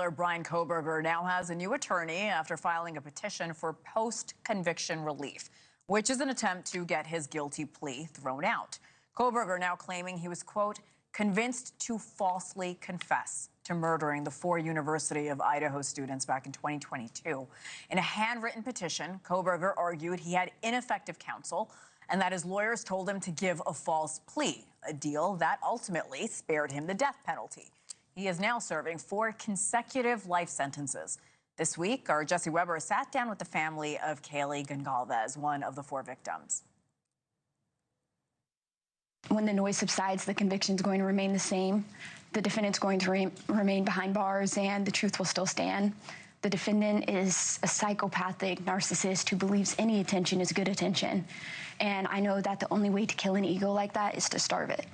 scholar Bryan Kohberger now has a new attorney after filing a petition for post-conviction relief, which is an attempt to get his guilty plea thrown out. Kohberger now claiming he was, quote, convinced to falsely confess to murdering the 4 University of Idaho students back in 2022. In a handwritten petition, Kohberger argued he had ineffective counsel and that his lawyers told him to give a false plea, a deal that ultimately spared him the death penalty. He is now serving 4 consecutive life sentences. This week, our Jesse Weber sat down with the family of Kaylee Gongalves, one of the 4 victims. When the noise subsides, the conviction is going to remain the same. The defendant's going to remain behind bars, and the truth will still stand. The defendant is a psychopathic narcissist who believes any attention is good attention. And I know that the only way to kill an ego like that is to starve it.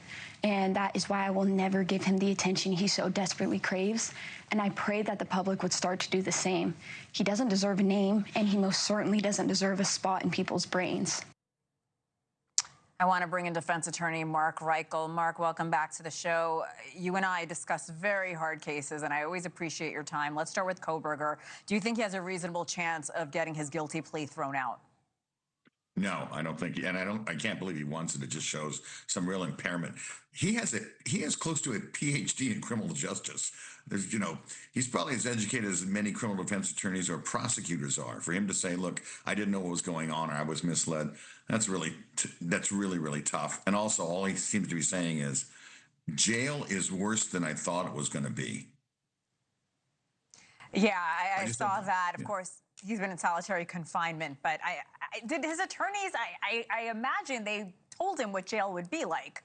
And that is why I will never give him the attention he so desperately craves. And I pray that the public would start to do the same. He doesn't deserve a name, and he most certainly doesn't deserve a spot in people's brains. I want to bring in defense attorney Mark Reichel. Mark, welcome back to the show. You and I discuss very hard cases, and I always appreciate your time. Let's start with Kohberger. Do you think he has a reasonable chance of getting his guilty plea thrown out? No, I don't think, and I can't believe he wants it. It just shows some real impairment. He has close to a PhD in criminal justice. There's, he's probably as educated as many criminal defense attorneys or prosecutors are. For him to say, look, I didn't know what was going on, or I was misled, that's really, really tough. And also, all he seems to be saying is, jail is worse than I thought it was going to be. Yeah, I saw that. Of course, he's been in solitary confinement, but did his attorneys, I imagine they told him what jail would be like.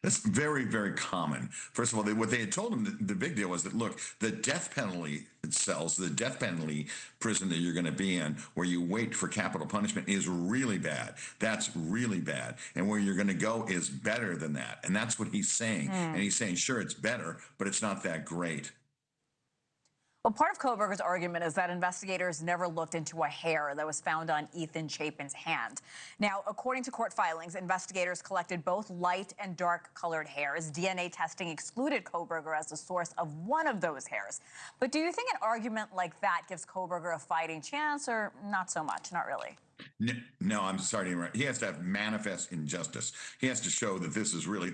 That's very, very common. First of all, what they had told him, the big deal was that, look, the death penalty cells, the death penalty prison that you're going to be in, where you wait for capital punishment, is really bad. That's really bad. And where you're going to go is better than that. And that's what he's saying. And he's saying, sure, it's better, but it's not that great. Well, part of Kohberger's argument is that investigators never looked into a hair that was found on Ethan Chapin's hand. Now, according to court filings, investigators collected both light and dark-colored hairs. DNA testing excluded Kohberger as the source of one of those hairs. But do you think an argument like that gives Kohberger a fighting chance, or not so much? Not really. No, I'm sorry to interrupt. He has to have manifest injustice. He has to show that this is really,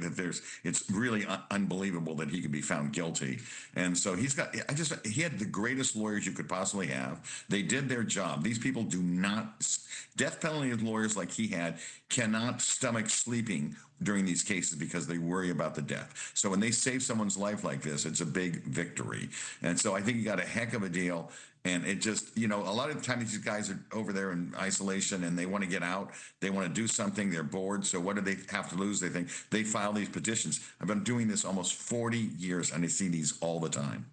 it's really unbelievable that he could be found guilty. And so he had the greatest lawyers you could possibly have. They did their job. These people do not, death penalty lawyers like he had cannot stomach sleeping during these cases because they worry about the death. So when they save someone's life like this, it's a big victory. And so I think he got a heck of a deal. And it just, a lot of the time these guys are over there in isolation and they want to get out. They want to do something. They're bored. So what do they have to lose? They think they file these petitions. I've been doing this almost 40 years and I see these all the time.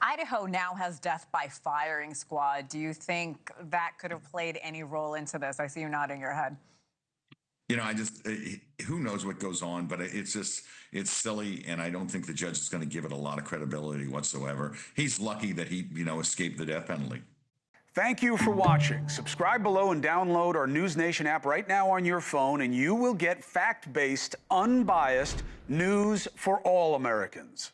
Idaho now has death by firing squad. Do you think that could have played any role into this? I see you nodding your head. Who knows what goes on, but it's silly, and I don't think the judge is going to give it a lot of credibility whatsoever. He's lucky that he, escaped the death penalty. Thank you for watching. Subscribe below and download our NewsNation app right now on your phone, and you will get fact-based, unbiased news for all Americans.